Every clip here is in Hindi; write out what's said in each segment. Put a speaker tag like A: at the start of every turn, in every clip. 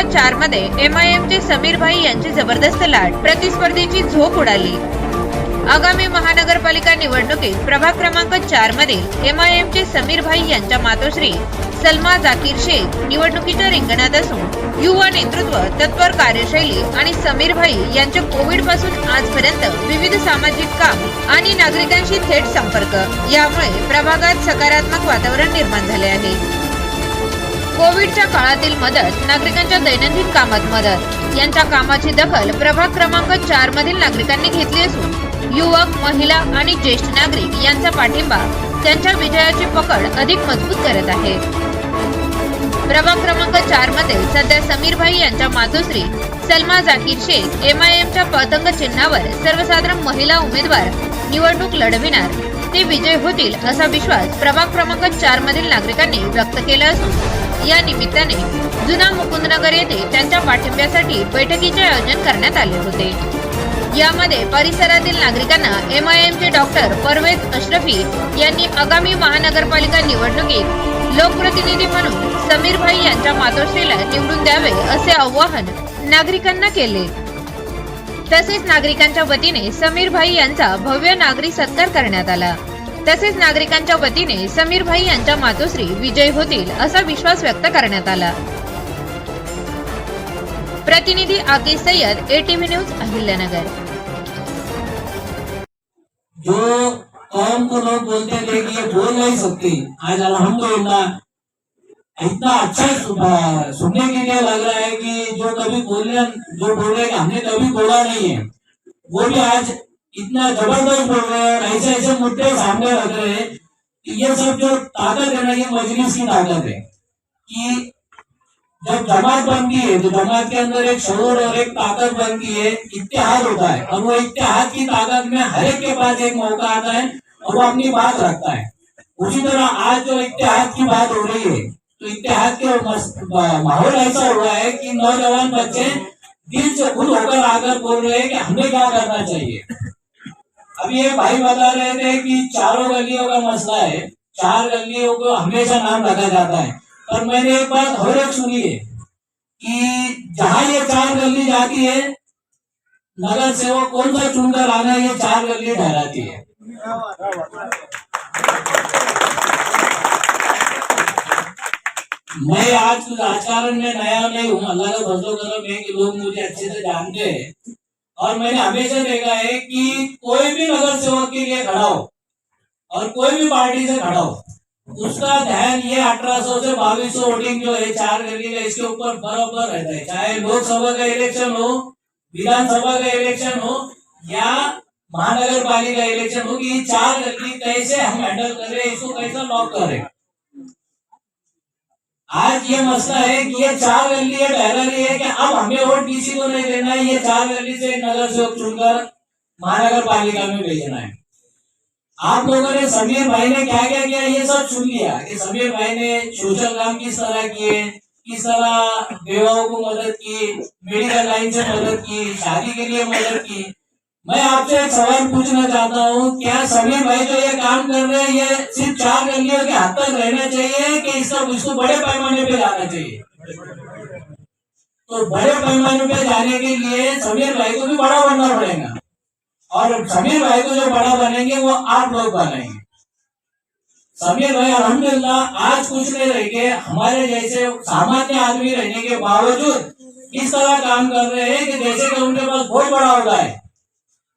A: क्रमांक 4 मध्ये MIMचे समीर भाई यांची जबरदस्त लाट, प्रतिस्पर्धीची झोप उडाली। आगामी महानगरपालिका निवडणुकीत प्रभाग क्रमांक 4 मधील MIMचे समीर भाई यांच्या मातोश्री सलमा जाकीर शेख निवडणुकीच्या रिंगणात असून युवा नेतृत्व, तत्पर कार्यशैली आणि समीर भाई यांचे कोविड पासून आजपर्यंत विविध सामाजिक काम आणि नागरिकांशी थेट संपर्क यामुळे प्रभागात सकारात्मक वातावरण निर्माण झाले आहे। कोविडच्या काळातील मदत, नागरिकांच्या दैनंदिन कामात मदत यांच्या कामाची दखल प्रभाग क्रमांक 4 मधील नागरिकांनी घेतली असून युवक, महिला आणि ज्येष्ठ नागरिक यांचा पाठिंबा त्यांच्या विजयाची पकड अधिक मजबूत करत आहे। प्रभाग क्रमांक 4 मध्ये सध्या समीर भाई यांच्या मातोश्री सलमा जाकीर शेख MIMच्या पतंग चिन्हावर सर्वसाधारण महिला उमेदवार निवडणूक लढविणार, ते विजय होतील असा विश्वास प्रभाग क्रमांक 4 मधील नागरिकांनी व्यक्त केला असून या निमित्ताने जुना मुकुंदनगर येथे त्यांच्या पाठिंब्यासाठी बैठकीचे आयोजन करण्यात आले होते। यामध्ये परिसरातील नागरिकांना MIMचे डॉक्टर परवेज अशरफी यांनी आगामी महानगरपालिका निवडणुकीत लोकप्रतिनिधी म्हणून समीर भाई यांच्या मातोश्रीला निवडून द्यावे असे आवाहन नागरिकांना केले। तसेच नागरिकांच्या वतीने समीर भाई यांचा भव्य नागरी सत्कार करण्यात आला। तसेच नागरिकांच्या वतीने समीर भाई यांच्या मातोश्री विजयी होतील असा विश्वास व्यक्त करण्यात आला। प्रतिनिधी आकिब सय्यद, ATV न्यूज, अहिल्यानगर।
B: जो कौम को लोग बोलते थे कि ये बोल नहीं सकती, आज अल्हम्दुलिल्लाह इतना अच्छा सुनने के लिए लग रहा है कि जो बोल रहे हैं कि हमने कभी बोला नहीं है, वो भी आज इतना जबरदस्त बोल रहे हैं और ऐसे ऐसे मुद्दे सामने रख रहे हैं कि ये सब जो ताकत है ना, ये मजलिस की ताकत है कि जब जमात बनती है तो जमात के अंदर एक शऊर और एक ताकत बनती है, इत्तेहाद होता है और वो इत्तेहाद की ताकत में हर एक के पास एक मौका आता है और वो अपनी बात रखता है। उसी तरह आज जो इत्तेहाद की बात हो रही है तो इत्तेहाद के माहौल ऐसा हुआ है कि नौजवान बच्चे दिल से खुद होकर आकर बोल रहे हैं कि हमें क्या करना चाहिए। अभी एक भाई बता रहे थे कि चारों गलियों का मसला है, 4 गलियों को हमेशा नाम रखा जाता है, पर मैंने एक बात और एक सुनी है कि जहां ये 4 गली जाती है, नगर सेवक कौन सा चुनकर आना, ये 4 गली ठहराती है। मैं आज राजकारण में नया नहीं हूँ, अल्लाह का फजल करम है कि लोग मुझे अच्छे से जानते हैं और मैंने हमेशा देखा है कि कोई भी नगर सेवक के लिए खड़ा हो और कोई भी पार्टी से खड़ा हो, उसका ध्यान ये 1800 से 2200 वोटिंग जो है 4 गली का, इसके ऊपर बराबर रहता है। चाहे लोकसभा का इलेक्शन हो, विधानसभा का इलेक्शन हो या महानगर पालिका इलेक्शन हो, कि 4 गली कैसे हम हैंडल करें, इसको कैसे लॉक करें। आज ये मसला है कि ये 4 गली ठहरा रही है कि अब हमें वोट किसी को नहीं देना है, ये 4 गली से नगर सेवक चुनकर महानगर पालिका में भेजना है। आप लोगों ने समीर भाई ने क्या क्या किया ये सब सुन लिया कि समीर भाई ने सोशल काम किस तरह किए, किस तरह बेवाओं को मदद की, मेडिकल लाइन से मदद की, शादी के लिए मदद की। मैं आपसे एक सवाल पूछना चाहता हूँ, क्या समीर भाई जो ये काम कर रहे हैं ये सिर्फ 4 गलियों के हद तक रहना चाहिए कि इसको बड़े पैमाने पे जाना चाहिए? तो बड़े पैमाने पे जाने के लिए समीर भाई को भी बड़ा बनना पड़ेगा और समीर भाई को जो बड़ा बनेंगे वो आप लोग बनेंगे। समीर भाई अल्हम्दुलिल्लाह आज कुछ नहीं रह के हमारे जैसे सामान्य आदमी रहने के बावजूद इस तरह काम कर रहे हैं कि जैसे कि उनके पास बहुत बड़ा होता है।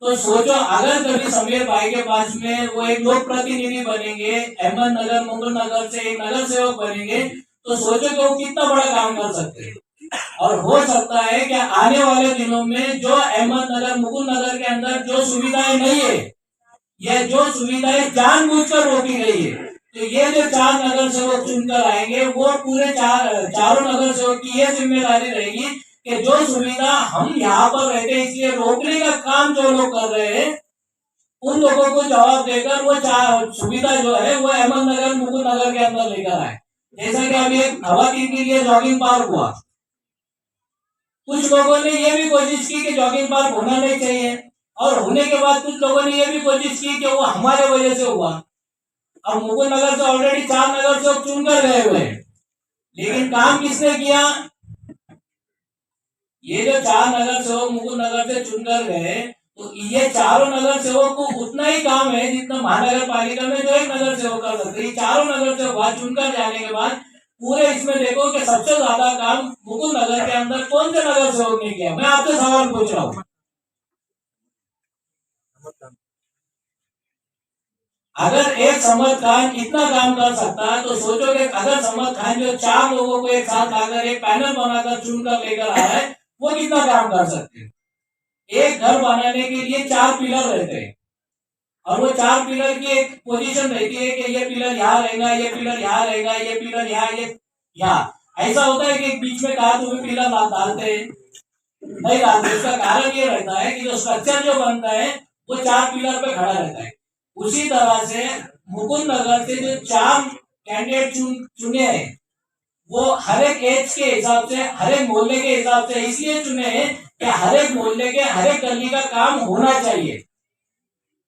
B: तो सोचो अगर कभी समीर भाई के पास में वो एक लोक प्रतिनिधि बनेंगे, अहमदनगर मुकुंदनगर से एक नगर सेवक बनेंगे, तो सोचो कि वो कितना बड़ा काम कर सकते हैं। और हो सकता है कि आने वाले दिनों में जो अहमदनगर मुकुंदनगर के अंदर जो सुविधाएं नहीं है, ये जो सुविधाएं जानबूझकर रोकी गई है, तो ये जो 4 नगर सेवक चुनकर आएंगे वो पूरे चारों नगर सेवक की ये जिम्मेदारी रहेगी कि जो सुविधा हम यहाँ पर रहते इसलिए रोकने का काम जो लोग कर रहे हैं, उन लोगों को जवाब देकर वो सुविधा जो है वो अहमदनगर मुकुंदनगर के अंदर लेकर आए। जैसा कि अभी एक खवातीन के लिए जॉगिंग पार्क हुआ, कुछ लोगों ने ये भी कोशिश की कि जॉगिंग पार्क होना नहीं चाहिए और होने के बाद कुछ लोगों ने ये भी कोशिश की कि वो हमारे वजह से हुआ। अब मुकुंदनगर से ऑलरेडी 4 नगर से चुनकर गए हुए हैं, लेकिन काम किसने किया? ये जो 4 नगर सेवक मुकुंद नगर से चुनकर गए, तो ये चारों नगर सेवक को उतना ही काम है जितना महानगर पालिका में जो एक नगर सेवक कर सकते। ये चारों नगर सेवक चुनकर जाने के बाद पूरे इसमें देखो कि सबसे ज्यादा काम मुकुंद नगर के अंदर कौन से नगर सेवक ने किया। मैं आपसे सवाल पूछ रहा हूँ, अगर एक समद खान इतना काम कर सकता है तो सोचो कि अगर समद खान जो 4 लोगों को एक साथ लाकर एक पैनल बनाकर चुनकर लेकर आया है, वो कितना काम कर सकते हैं। एक घर बनाने के लिए 4 पिलर रहते हैं और वो 4 पिलर की एक पोजीशन रहती है कि ये पिलर यहाँ रहेगा, ये पिलर यहाँ रहेगा, ये पिलर यहाँ, ये यहाँ। ऐसा होता है कि बीच में कहा तुम्हें पिलर डालते हैं, नहीं डालते। इसका कारण ये रहता है कि जो स्ट्रक्चर जो बनता है वो 4 पिलर पे खड़ा रहता है। उसी तरह से मुकुंद नगर से जो 4 कैंडिडेट चुने हैं, वो हर एक एज के हिसाब से, हर एक मोहल्ले के हिसाब से इसलिए चुने हैं कि हर एक मोहल्ले के हर एक गली का काम होना चाहिए।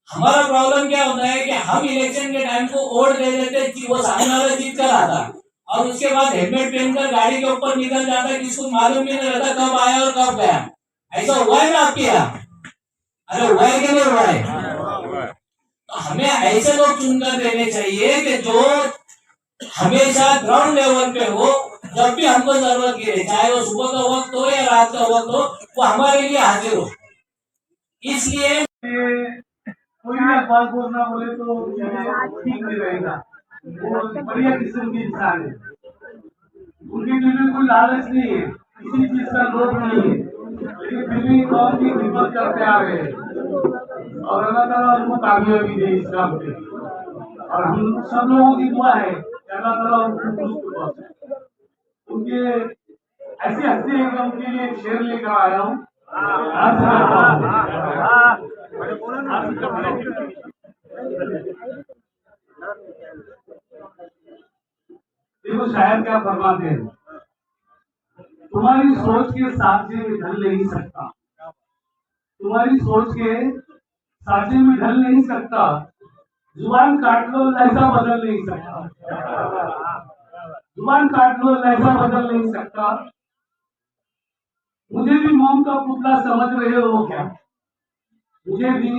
B: हमारा प्रॉब्लम क्या होता है कि हम इलेक्शन के टाइम को वोट दे देते, वो सामने वाला जीत कर आता और उसके बाद हेलमेट पहनकर गाड़ी के ऊपर निकल जाता, किसको मालूम भी नहीं रहता कब आया और कब गया। ऐसा हुआ है ना आपके यहाँ? अरे हुआ है कि नहीं हुआ है? तो हमें ऐसे लोग चुनकर देने चाहिए कि जो हमेशा ग्राउंड लेवल पे हो, जब भी हमको जरूरत गिरे, चाहे वो सुबह का वक्त हो या रात का वक्त हो, वो हमारे लिए हाजिर हो। इसलिए
C: कोई भी अखबार को ना बोले तो ठीक नहीं रहेगा। वो बढ़िया किस्म की इंसान है, उनके दिल में कोई लालच नहीं है, किसी चीज का लोभ नहीं है, लेकिन फिर भी कौन की खिदमत करते आ रहे हैं और अल्लाह ताला उनको कामयाबी दे इस काम पे। और हम सब लोगों की दुआ है कि अल्लाह ताला उनको दुरुस्त बख्शे। उनके ऐसे हंसते हैं कि उनके लिए एक शेर लेकर आया हूँ। देखो शायद क्या फरमाते हैं, तुम्हारी सोच के साँचे में ढल नहीं सकता, तुम्हारी सोच के साँचे में ढल नहीं सकता, जुबान काट लो लहजा बदल नहीं सकता, जुबान काट लो लहजा बदल नहीं सकता। मुझे भी मोम का पुतला समझ रहे हो क्या? मुझे भी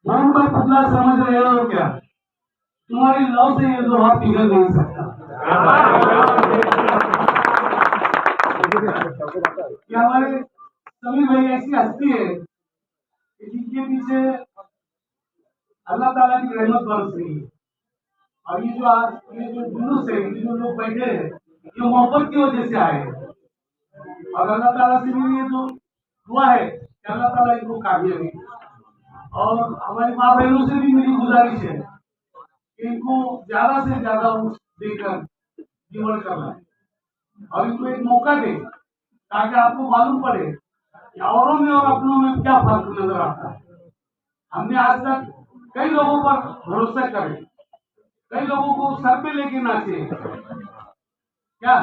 C: मोम का पुतला समझ रहे हो क्या? तुम्हारी लव से ये लोहा पिघल नहीं सकता। कि हमारे समीर भाई ऐसी हस्ती है कि जिनके पीछे अल्लाह ताला की रहमत बरस रही है। और ये जो जुलूस है, ये जो लोग बैठे हैं, ये मोहब्बत की वजह से आए हैं। और अल्लाह ताला से भी ये जो दुआ है कि अल्लाह ताला इनको कामयाबी। और हमारी माँ बहनों से भी मेरी गुजारिश है कि इनको ज्यादा से ज्यादा वोट देकर जीवन करना है और इनको एक मौका दे, ताकि आपको मालूम पड़े कि औरों में और अपनों में क्या फर्क नजर आता है। हमने आज तक कई लोगों पर भरोसा करे, कई लोगों को सर पे लेके नाचे, क्या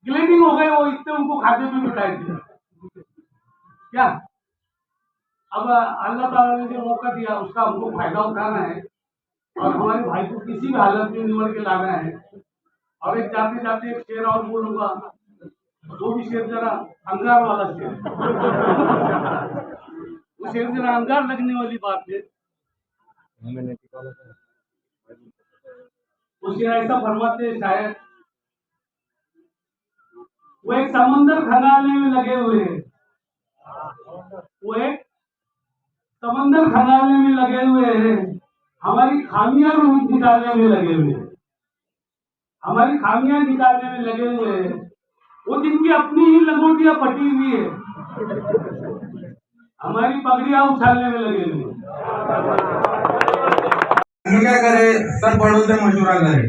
C: ग्लेडिंग हो गए, वो इतने उनको खाते पे बिठाए थे क्या। अब अल्लाह ताला ने जो मौका दिया उसका हमको फायदा उठाना है और हमारे भाई को किसी भी हालत में निवड़ के लाना है। और एक जाते जाते एक शेर और बोलूंगा, वो भी शेर जरा अंगार वाला शेर वो शेर जरा अंगार लगने वाली बात है। वो शेर ऐसा फरमाते हैं शायद, वो एक समंदर खंगालने में लगे हुए हैं, वो एक समंदर खंगालने में लगे हुए हैं, हमारी खामियां निकालने में लगे हुए हैं, हमारी खामियां निकालने में लगे हुए हैं। वो जिनकी अपनी ही लंगोटियां फटी हुई है, हमारी पगड़ियां उछालने में लगे हुए हैं।
D: क्या करे, सब बड़ों से मशवरा करे,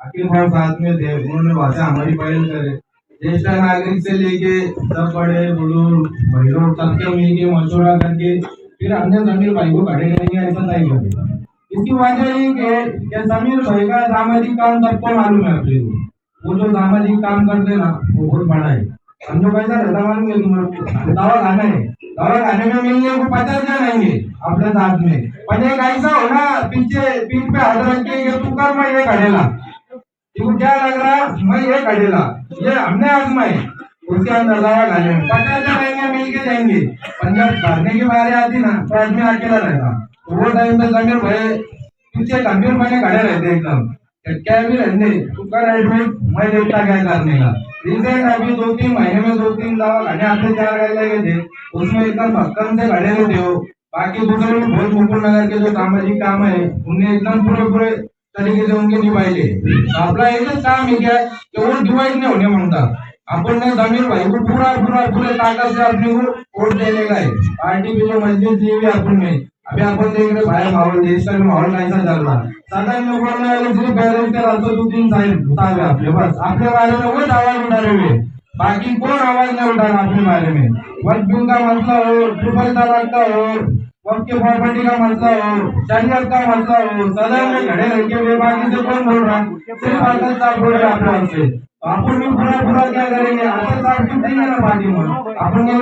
D: आखिर भाई साथ में थे, उन्होंने भाषा हमारी पहल करे, ज्येष्ठ नागरिक से लेके सब बड़े बुजुर्ग महिलाओं सबसे मिलके मशवरा करके फिर हमने समीर भाई को खड़े करेंगे, ऐसा नहीं करेगा। इसकी वजह ये कि समीर भाई का सामाजिक काम सबको मालूम है अपने को, वो जो सामाजिक काम करते ना वो बहुत बड़ा है। हम जो पैसा रहता मालूम है तुम्हारे, दवा खाना है, दवा खाने में मिलने को 50 जन आएंगे अपने साथ में, पर एक ऐसा होना पीछे पीठ पे हाथ रख के तू कर मैं ये खड़ेला, देखो क्या लग रहा है मैं ये खड़ेला, ये हमने आजमाए उसके अंदर दवा डाले 50 रहेंगे मिल के जाएंगे, पर जब भरने की बारी आती ना तो आदमी अकेला रहता। तो वो टाइम पे समीर भाई पीछे गंभीर मैंने खड़े रहते एकदम क्या भी रहने तू कर एडमिट, मैं देखता क्या करने का। रिसेंट अभी 2-3 महीने में 2-3 दवा खाने आपने 4 गाय लगे थे, उसमें एकदम भक्कम से खड़े रहते हो। बाकी दूसरे भी बहुत मुकुल नगर के जो सामाजिक काम है उनने एकदम पूरे तरीके से उनके निभाए। तो आपला एकच काम है क्या कि वो डिवाइड नहीं होने मांगता। अपन ने समीर भाई को पूरे ताकत से अपने को वोट देने का है। पार्टी की जो मजबूत दी हुई अपन ने, अभी अपन देख रहे भाई माहौल, देश का माहौल कैसा चल रहा है। सदा इन लोगों ने सिर्फ बैलेंस के रास्तों 2-3 साइड उठा हुए अपने, बस अपने बारे में वो आवाज उठा रहे हुए, बाकी कोई आवाज नहीं उठा रहा अपने बारे में। वक्त बिल का मसला हो, ट्रिपल तलाक का हो, वक्त के प्रॉपर्टी का मसला हो, शरीयत का मसला हो, सदा में खड़े रह के बेबाकी से कौन बोल रहा, सिर्फ आकाश साहब बोल रहे अपने से। तो अपन भी पूरा क्या करेंगे, आकाश साहब की नहीं है ना पार्टी में अपन